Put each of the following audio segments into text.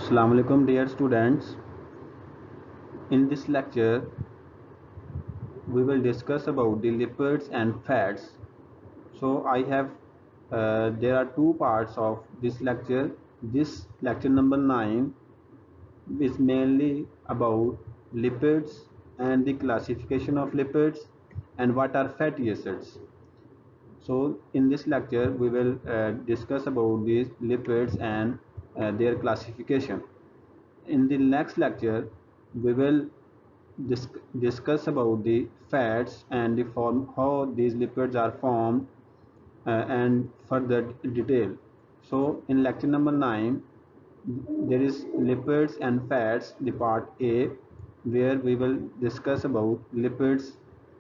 Assalamu alaikum dear students. In this lecture we will discuss about the lipids and fats. So I have there are two parts of this lecture. This lecture number 9 is mainly about lipids and the classification of lipids and what are fatty acids. So in this lecture we will discuss about these lipids and their classification. In the next lecture we will discuss about the fats and the form how these lipids are formed and further detail. So in lecture number 9 there is lipids and fats, the part A, where we will discuss about lipids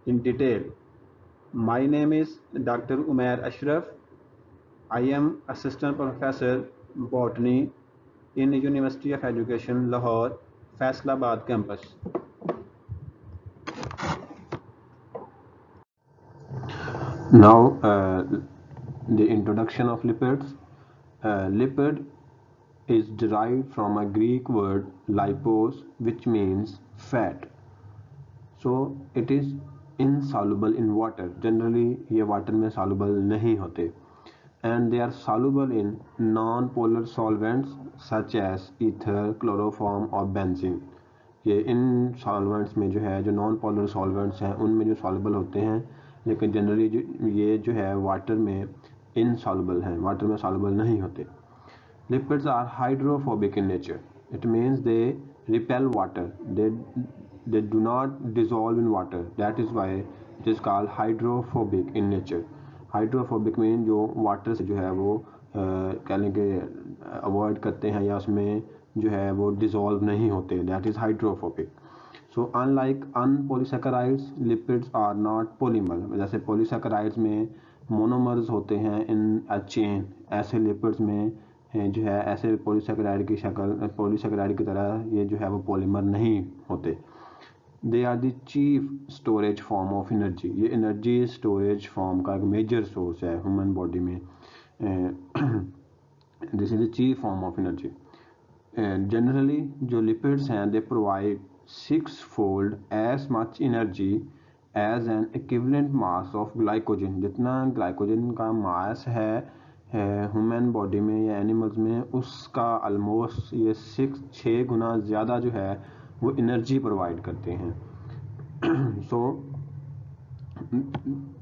in detail. My name is Dr. Umair Ashraf. I am assistant professor botany in University of Education Lahore, Faisalabad campus. Now, the introduction of lipids. Lipid is derived from a Greek word lipos, which means fat. So it is insoluble in water. Generally, ये water में soluble नहीं होते. And they are soluble in non-polar solvents such as ether, chloroform और benzene. ये इन solvents में जो है जो नॉन पोलर सॉल्वेंट्स हैं उनमें जो सॉल्युबल होते हैं, लेकिन जनरली ये जो है वाटर में इनसॉल्युबल हैं, वाटर में सॉल्युबल नहीं होते. Lipids are hydrophobic in nature. It means they repel water. They do not dissolve in water. That is why it is called hydrophobic in nature. Hydrophobic mean जो water से जो है वो कह लें कि अवॉइड करते हैं या उसमें जो है वो डिजॉल्व नहीं होते. That is hydrophobic. So unlike unpolysaccharides lipids are not polymer. जैसे पॉलीसैकेराइड्स में मोनोमर्स होते हैं इन अ चेन, ऐसे लिपिड्स में जो है ऐसे पॉलीसैकेराइड की शक्ल पॉलीसैकेराइड की तरह ये जो है वो पॉलीमर नहीं होते. They are the chief storage form of energy. ये एनर्जी स्टोरेज फॉर्म का एक मेजर सोर्स है ह्यूमन बॉडी में. This is the chief form of energy. Generally जो लिपिड्स हैं they provide 6-fold as much energy as an equivalent mass of glycogen. जितना glycogen का mass है ह्यूमन बॉडी में या एनिमल्स में, उसका ऑलमोस्ट ये 6 गुना ज़्यादा जो है वो एनर्जी प्रोवाइड करते हैं. So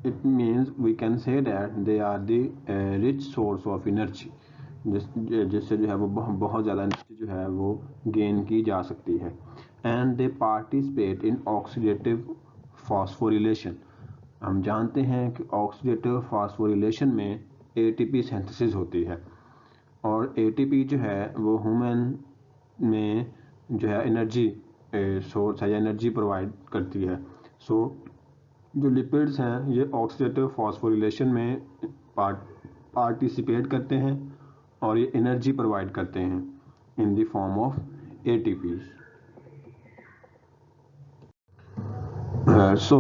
it means we can say that they are the rich source of energy, जिससे जो है वो बहुत ज़्यादा एनर्जी जो है वो गेन की जा सकती है. And they participate in oxidative phosphorylation. हम जानते हैं कि ऑक्सीडेटिव फॉस्फोरिलेशन में एटीपी सिंथेसिस होती है, और एटीपी जो है वो ह्यूमन में जो है एनर्जी सोर्स है या एनर्जी प्रोवाइड करती है. सो जो लिपिड्स हैं ये ऑक्सीडेटिव फॉस्फोरिलेशन में पार्टिसिपेट करते हैं और ये एनर्जी प्रोवाइड करते हैं in the form of ATP. So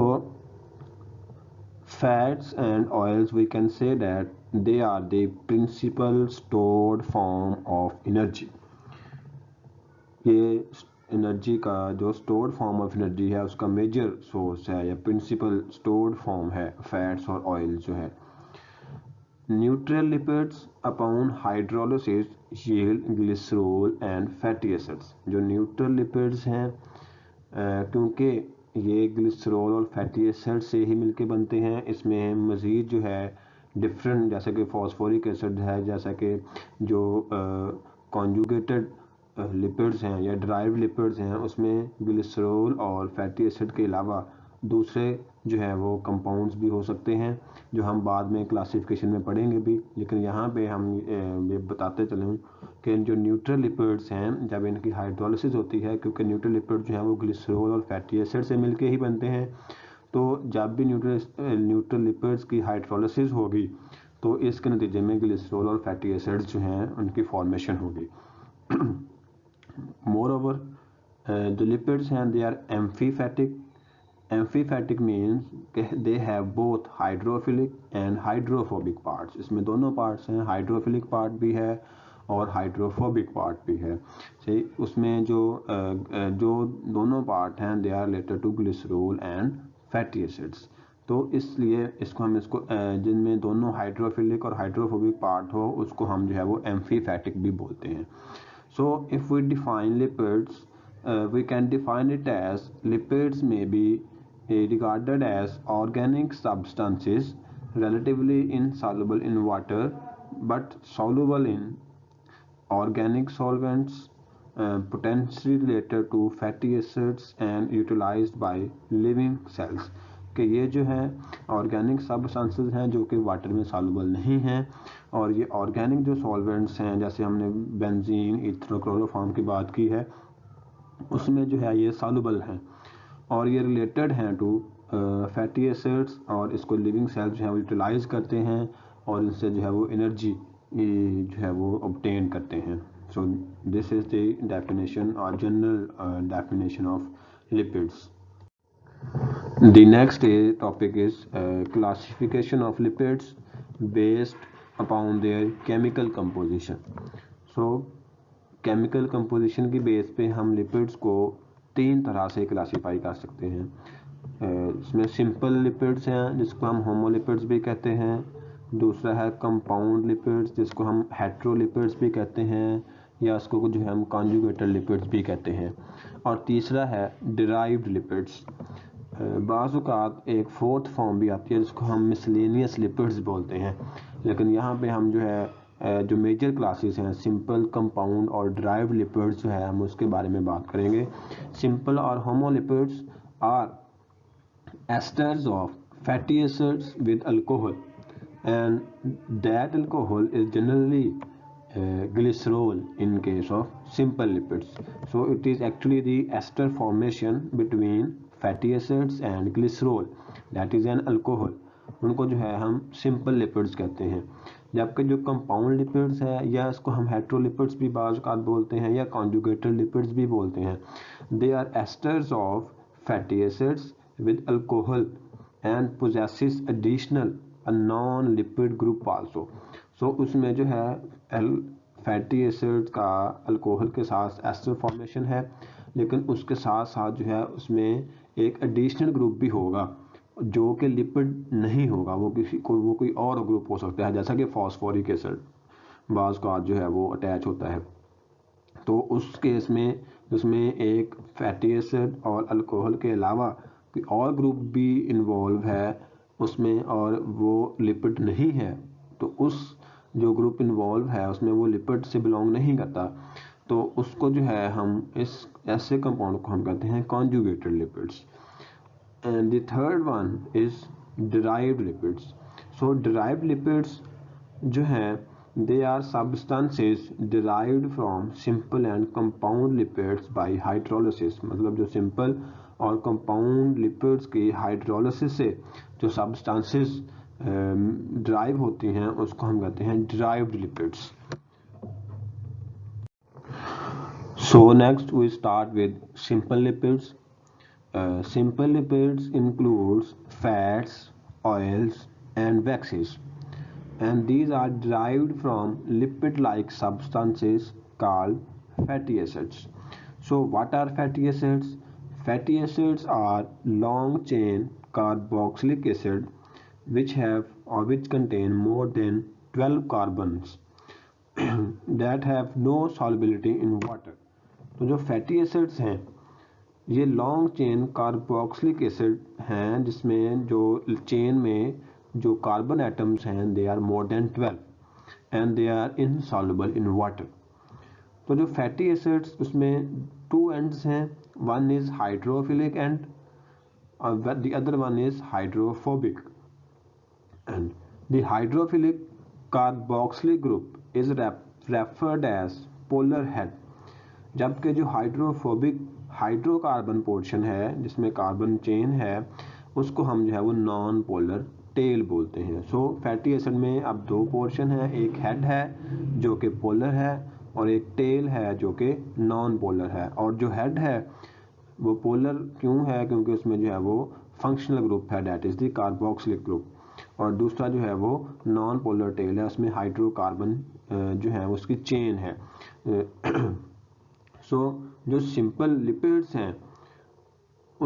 fats and oils, we can say that they are the principal stored form of energy. ये एनर्जी का जो स्टोर्ड फॉर्म ऑफ एनर्जी है उसका मेजर सोर्स है या प्रिंसिपल स्टोर्ड फॉर्म है fats और oil जो है. Neutral lipids upon hydrolysis yield glycerol and fatty acids. जो न्यूट्रल लिपिड्स हैं क्योंकि ये ग्लिसरॉल और फैटी एसिड से ही मिलके बनते हैं, इसमें मज़ीद जो है डिफरेंट जैसे कि फॉस्फोरिक एसिड है, जैसा कि जो कॉन्जुगेटेड लिपिड्स हैं या ड्राइव्ड लिपिड्स हैं उसमें ग्लिसरॉल और फैटी एसिड के अलावा दूसरे जो है वो कंपाउंड्स भी हो सकते हैं जो हम बाद में क्लासिफिकेशन में पढ़ेंगे भी. लेकिन यहाँ पे हम ये बताते चलें कि जो न्यूट्रल लिपिड्स हैं जब इनकी हाइड्रोलिसिस होती है, क्योंकि न्यूट्रल लिपिड जो है वो ग्लिसरॉल और फैटी एसिड से मिलके ही बनते हैं, तो जब भी न्यूट्रल लिपिड्स की हाइड्रोलिसिस होगी तो इसके नतीजे में ग्लिसरॉल और फैटी एसिड्स जो हैं उनकी फॉर्मेशन होगी. Moreover, the lipids and they are amphipathic. Amphipathic means they have both hydrophilic and hydrophobic parts. इसमें दोनों parts हैं, हाइड्रोफिलिक पार्ट भी है और हाइड्रोफोबिक पार्ट भी है। सही, उसमें जो दोनों पार्ट हैं they are related to glycerol and fatty acids. तो इसलिए इसको जिनमें दोनों हाइड्रोफिलिक और हाइड्रोफोबिक पार्ट हो उसको हम जो है वो एम्फीफैटिक भी बोलते हैं। So if we define lipids, we can define it as lipids may be regarded as organic substances relatively insoluble in water but soluble in organic solvents, potentially related to fatty acids and utilized by living cells। कि ये जो है organic substances हैं जो कि water में soluble नहीं हैं, और ये ऑर्गेनिक जो सॉल्वेंट्स हैं जैसे हमने बेंजीन ईथर क्लोरोफॉर्म की बात की है उसमें जो है ये सॉल्युबल हैं और ये रिलेटेड हैं टू फैटी एसिड्स, और इसको लिविंग सेल्स जो है वो यूटिलाइज करते हैं और इनसे जो है वो एनर्जी जो है वो ऑब्टेन करते हैं। So this is the definition और general definition of lipids. The next topic is classification of lipids based upon their chemical composition. So chemical composition की बेस पे हम लिपिड्स को 3 तरह से क्लासीफाई कर सकते हैं। इसमें सिंपल लिपिड्स हैं जिसको हम होमोलिपिड्स भी कहते हैं, दूसरा है कंपाउंड लिपिड्स जिसको हम हेट्रोलिपिड्स भी कहते हैं या इसको जो है हम कॉन्जुगेटेड लिपिड्स भी कहते हैं, और तीसरा है डिराइव्ड लिपिड्स। बाज़ औक़ात एक फोर्थ फॉर्म भी आती है जिसको हम मिसलेनियस लिपिड्स बोलते हैं, लेकिन यहाँ पे हम जो है जो मेजर क्लासेस हैं सिंपल, कंपाउंड और डिराइव्ड लिपिड्स जो है हम उसके बारे में बात करेंगे। सिंपल और होमोलिपिड्स are esters of fatty acids with alcohol, and that alcohol is generally glycerol in case of simple lipids. So it is actually the ester formation between fatty acids and glycerol, that is an alcohol. उनको जो है हम simple lipids कहते हैं, जबकि जो compound lipids है या इसको हम हेट्रोलिपिड्स भी बाज़ औक़ात बोलते हैं या कॉन्जुगेटेड लिपिड्स भी बोलते हैं, they are esters of fatty acids with alcohol and possesses additional a non-lipid group also. So उसमें जो है फैटी एसिड का अल्कोहल के साथ एस्टर फॉर्मेशन है, लेकिन उसके साथ साथ जो है उसमें एक एडिशनल ग्रुप भी होगा जो कि लिपिड नहीं होगा, वो कोई और ग्रुप हो सकता है, जैसा कि फॉस्फोरिक एसिड बाज़ का जो है वो अटैच होता है। तो उस केस में उसमें एक फैटी एसिड और अल्कोहल के अलावा कोई और ग्रुप भी इन्वॉल्व है उसमें और वो लिपिड नहीं है, तो उस जो ग्रुप इन्वॉल्व है उसमें वो लिपिड से बिलोंग नहीं करता, तो उसको जो है हम इस ऐसे कंपाउंड को हम कहते हैं conjugated lipids. And the third one is derived lipids. So derived lipids जो हैं they are substances derived from simple and compound lipids by hydrolysis। मतलब जो सिंपल और कंपाउंड लिपिड्स की हाइड्रोलिसिस से जो सब्सटेंसेस ड्राइव होती हैं उसको हम कहते हैं derived lipids. So next we start with simple lipids. Simple lipids includes fats, oils and waxes, and these are derived from lipid-like substances called fatty acids. So what are fatty acids? Fatty acids are long-chain carboxylic acid which contain more than 12 carbons that have no solubility in water. तो जो fatty acids हैं ये long chain carboxylic acid हैं जिसमें जो chain में जो carbon atoms हैं they are more than 12 and they are insoluble in water. तो जो फैटी एसिड्स उसमें 2 एंड्स हैं, one is hydrophilic end the other one is hydrophobic, and the hydrophilic carboxylic group is referred as polar head, जबकि जो hydrophobic hydrocarbon portion है जिसमें carbon chain है उसको हम जो है वो नॉन पोलर टेल बोलते हैं। सो फैटी एसिड में अब 2 पोर्शन है, एक हेड है जो कि पोलर है और एक टेल है जो कि नॉन पोलर है, और जो हेड है वो पोलर क्यों है, क्योंकि उसमें जो है वो फंक्शनल ग्रुप है, that is the carboxylic group, और दूसरा जो है वो नॉन पोलर टेल है, उसमें हाइड्रोकार्बन जो है उसकी चेन है। सो जो सिंपल लिपिड्स हैं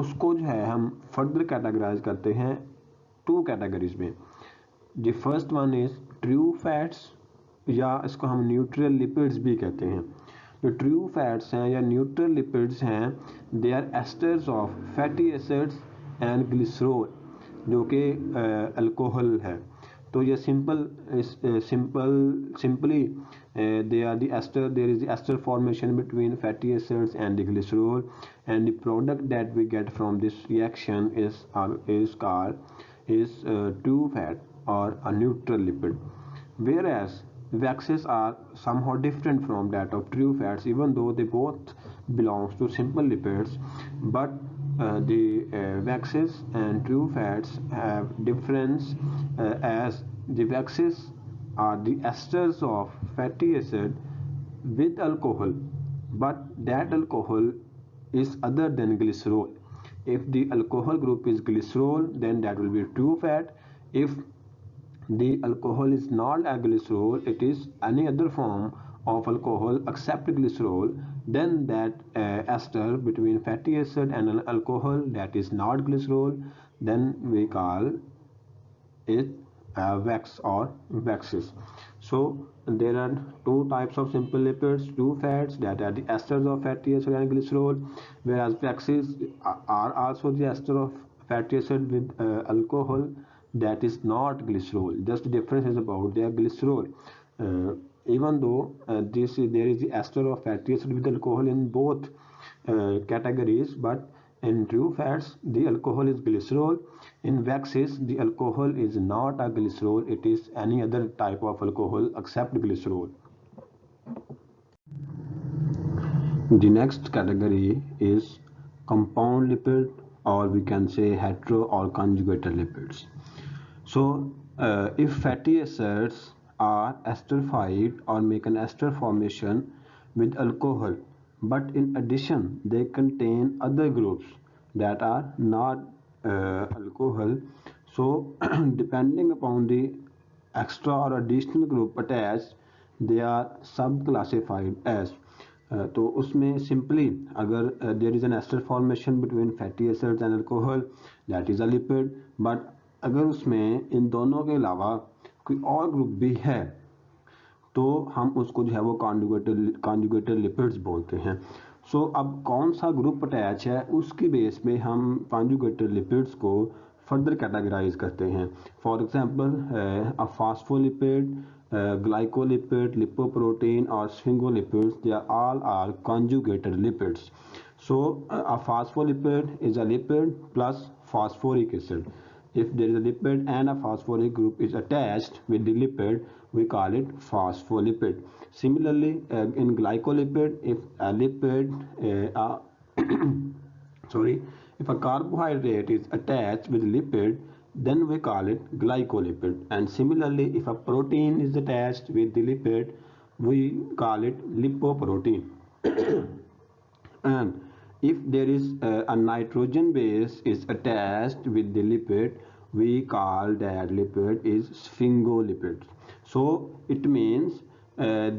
उसको जो है हम फर्दर कैटेगराइज करते हैं टू कैटेगरीज में। The first one is true fats, या इसको हम न्यूट्रल लिपिड्स भी कहते हैं। जो ट्रू फैट्स हैं या न्यूट्रल लिपिड्स हैं, they are esters of fatty acids and glycerol, जो कि अल्कोहल है। तो ये simply they are the ester there is the ester formation between fatty acids and the glycerol, and the product that we get from this reaction is called true fat or a neutral lipid. Whereas waxes are somehow different from that of true fats, even though they both belongs to simple lipids, but the waxes and true fats have difference, as the waxes are the esters of fatty acid with alcohol, but that alcohol is other than glycerol. If the alcohol group is glycerol, then that will be true fat. If the alcohol is not a glycerol, it is any other form of alcohol except glycerol, then that ester between fatty acid and an alcohol that is not glycerol, then we call it wax or waxes. So there are two types of simple lipids, two fats that are the esters of fatty acid and glycerol, whereas waxes are also the ester of fatty acid with alcohol that is not glycerol. Just the difference is about their glycerol. Even though there is the ester of fatty acid with alcohol in both categories, but in true fats the alcohol is glycerol. In waxes the alcohol is not a glycerol, it is any other type of alcohol except glycerol. The next category is compound lipid, or we can say hetero or conjugated lipids. So if fatty acids are esterified or make an ester formation with alcohol, but in addition they contain other groups that are not alcohol, so depending upon the extra or additional group attached, they are sub classified as तो उसमें simply अगर there is an ester formation between fatty acids and alcohol, that is a lipid, but अगर उसमें इन दोनों के अलावा कोई और ग्रुप भी है तो हम उसको जो है वो कॉन्जुगेटेड लिपिड्स बोलते हैं। सो अब कौन सा ग्रुप अटैच है उसकी बेस में हम कॉन्जुगेटेड लिपिड्स को फर्दर कैटेगराइज करते हैं। For example a phospholipid, glycolipid, lipoprotein or sphingolipids, they are all are conjugated lipids. So a phospholipid is a lipid plus phosphoric acid. If there is a lipid and a phosphoric group is attached with the lipid, we call it phospholipid. Similarly, in glycolipid, if a lipid sorry, if a carbohydrate is attached with lipid, then we call it glycolipid. And similarly, if a protein is attached with the lipid, we call it lipoprotein. And if there is a nitrogen base is attached with the lipid, we call that lipid is sphingolipid. So it means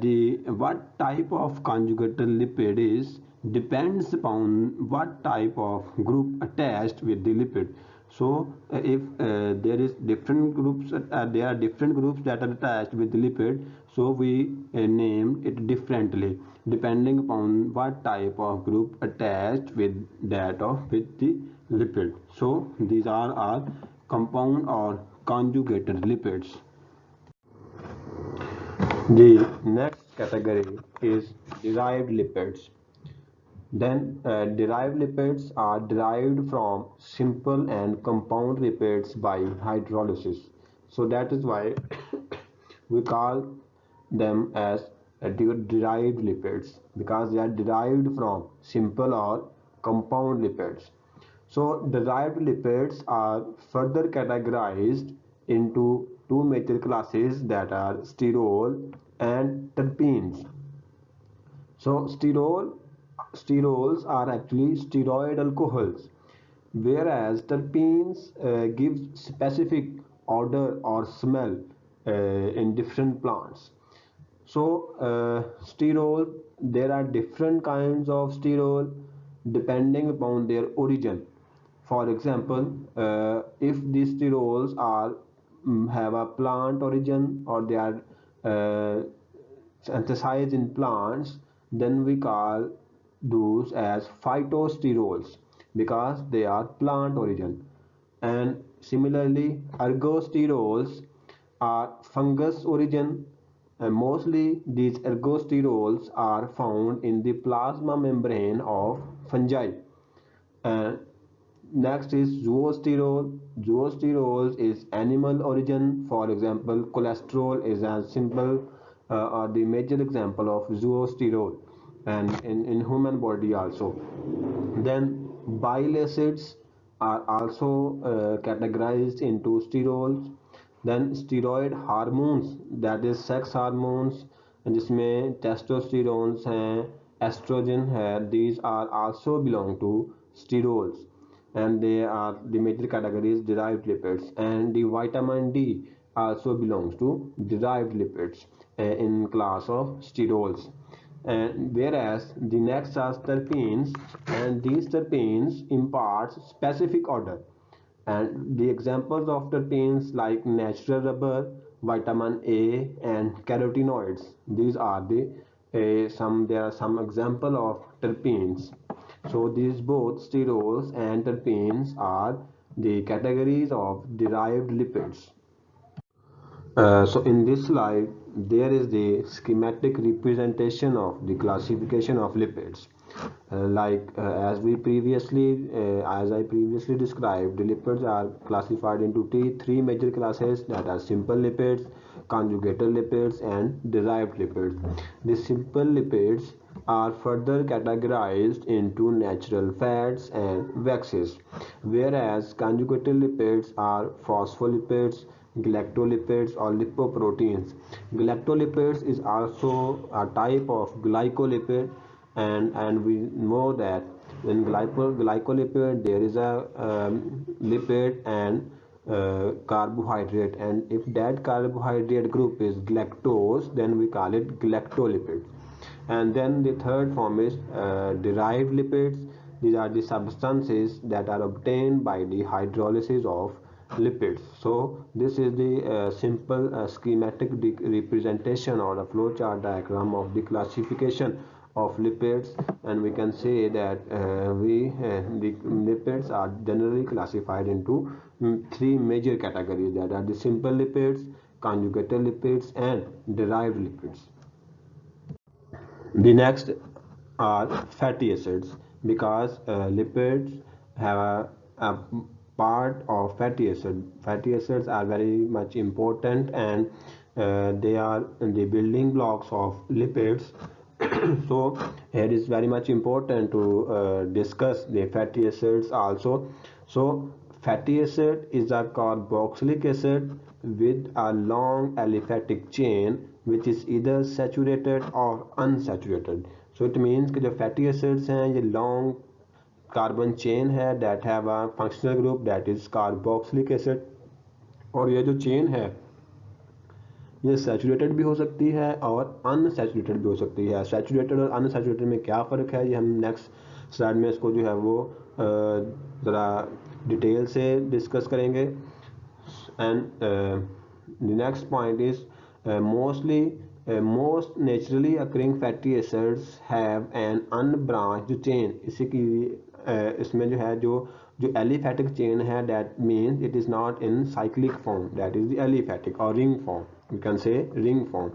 the what type of conjugated lipid is depends upon what type of group attached with the lipid. So if there is different groups, there are different groups that are attached with the lipid, so we name it differently depending upon what type of group attached with with the lipid. So these are our compound or conjugated lipids. The next category is derived lipids. Then derived lipids are derived from simple and compound lipids by hydrolysis. So that is why we call them as derived lipids, because they are derived from simple or compound lipids. So derived lipids are further categorized into two major classes, that are sterol and terpenes. So sterols are actually steroid alcohols, whereas terpenes give specific odor or smell in different plants. So sterol, there are different kinds of sterol depending upon their origin. For example, if these sterols are have a plant origin, or they are uh, synthesized in plants, then we call those as phytosterols because they are plant origin. And similarly, ergosterols are fungus origin, and mostly these ergosterols are found in the plasma membrane of fungi. And next is zoosterol. Zoosterols is animal origin. For example, cholesterol is a simple or the major example of zoosterol, and in human body also. Then bile acids are also categorized into sterols. Then steroid hormones, that is sex hormones, जिसमें टेस्टोस्टेरोन्स हैं, oestrogen है, these are also belong to sterols, and they are the major categories derived lipids. And the vitamin D also belongs to derived lipids in class of sterols. And whereas the next are terpenes, and these terpenes imparts specific odor. And the examples of terpenes like natural rubber, vitamin A, and carotenoids, these are the some there are some example of terpenes. So these both sterols and terpenes are the categories of derived lipids. So in this slide, there is the schematic representation of the classification of lipids. As I previously described, the lipids are classified into three major classes, that are simple lipids, conjugated lipids, and derived lipids. The simple lipids are further categorized into natural fats and waxes, whereas conjugated lipids are phospholipids, galactolipids, or lipoproteins. Galactolipids is also a type of glycolipid, and we know that in glycolipid there is a lipid and carbohydrate, and if that carbohydrate group is galactose, then we call it galactolipid. And then the third form is derived lipids. These are the substances that are obtained by the hydrolysis of lipids. So this is the simple schematic representation or a flowchart diagram of the classification of lipids, and we can say that the lipids are generally classified into three major categories, that are the simple lipids, conjugated lipids, and derived lipids. The next are fatty acids, because lipids have a part of fatty acid. Fatty acids are very much important, and they are the building blocks of lipids. So it is very much important to discuss the fatty acids also. So fatty acid is a carboxylic acid with a long aliphatic chain which is either saturated or unsaturated. So it means कि जो fatty acids हैं ये long carbon chain है that have a functional group that is carboxylic acid, और ये जो chain है ये सैचुरेटेड भी हो सकती है और अनसैचुरेटेड भी हो सकती है. सैचुरेटेड और अनसैचुरेटेड में क्या फ़र्क है, ये हम नेक्स्ट स्लाइड में इसको जो है वो ज़रा डिटेल से डिस्कस करेंगे. And the next point is most naturally occurring fatty acids have an unbranched chain. इसमें जो है जो aliphatic chain है, that means it is not in cyclic form, that is the aliphatic or ring form, you can say ring form.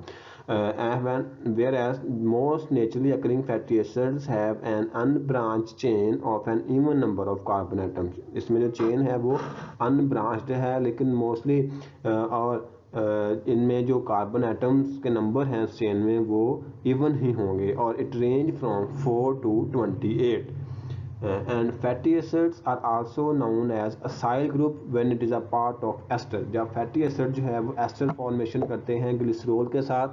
Whereas most naturally occurring fatty acids have an unbranched chain of an even number of carbon atoms. इसमें जो chain है वो unbranched है, लेकिन mostly और इनमें जो carbon atoms के नंबर हैं चेन में वो इवन ही होंगे, और it range from 4 to 28. And fatty acids are also known as acyl group when it is a part of ester. जब fatty acid जो है वो एस्टर फॉर्मेशन करते हैं ग्लिसरॉल के साथ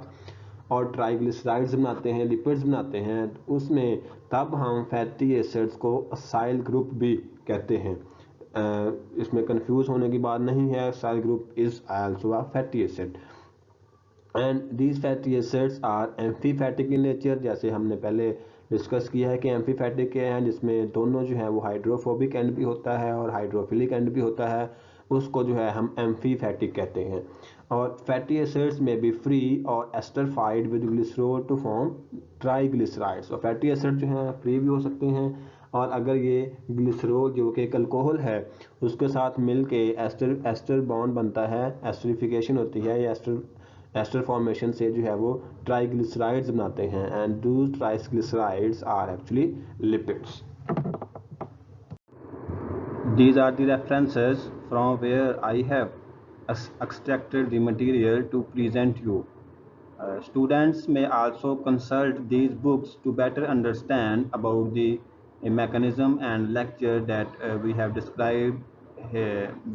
और ट्राइग्लिसराइड्स बनाते हैं, लिपिड्स बनाते हैं, उसमें तब हम फैटी एसिड्स को असाइल ग्रुप भी कहते हैं. इसमें कंफ्यूज होने की बात नहीं है, cell group is also a fatty acid and these fatty acids are amphipathic in nature. जैसे हमने पहले डिस्कस किया है कि एम्फीफैटिक के हैं जिसमें दोनों जो है वो हाइड्रोफोबिक एंड भी होता है और हाइड्रोफिलिक एंड भी होता है, उसको जो है हम एम्फीफैटिक कहते हैं। और फैटी एसिड्स में बी फ्री और esterified with glycerol to form triglycerides. और फैटी एसिड जो है फ्री भी हो सकते हैं और अगर ये ग्लिसरॉल जो कि एक अल्कोहल है उसके साथ मिल के एस्टर एस्टर बॉन्ड बनता है, एस्टरिफिकेशन होती है, या एस्टर फॉर्मेशन से जो है वो ट्राइग्लिसराइड्स बनाते हैं and those triglycerides are actually lipids. These are the references from where I have extracted the material to present you. Students may also consult these books to better understand about the mechanism and lecture that we have described,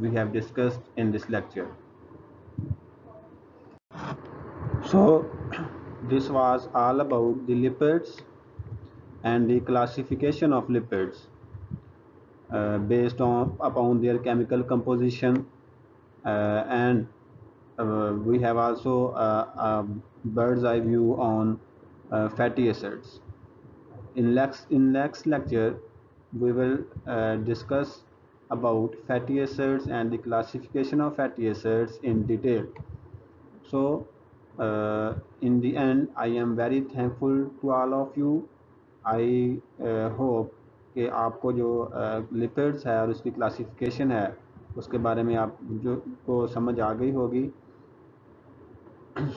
we have discussed in this lecture. So, this was all about the lipids and the classification of lipids based on upon their chemical composition, and we have also a bird's eye view on fatty acids. In next lecture, we will discuss about fatty acids and the classification of fatty acids in detail. So, in the end, I am very thankful to all of you. I hope कि आपको जो lipids है और उसकी classification है उसके बारे में आप जो को समझ आ गई होगी.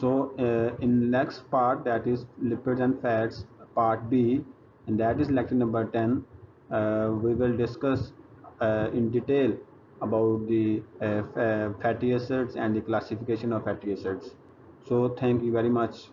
So in next part, that is lipids and fats part B, and that is lecture number 10, we will discuss in detail about the fatty acids and the classification of fatty acids. So thank you very much.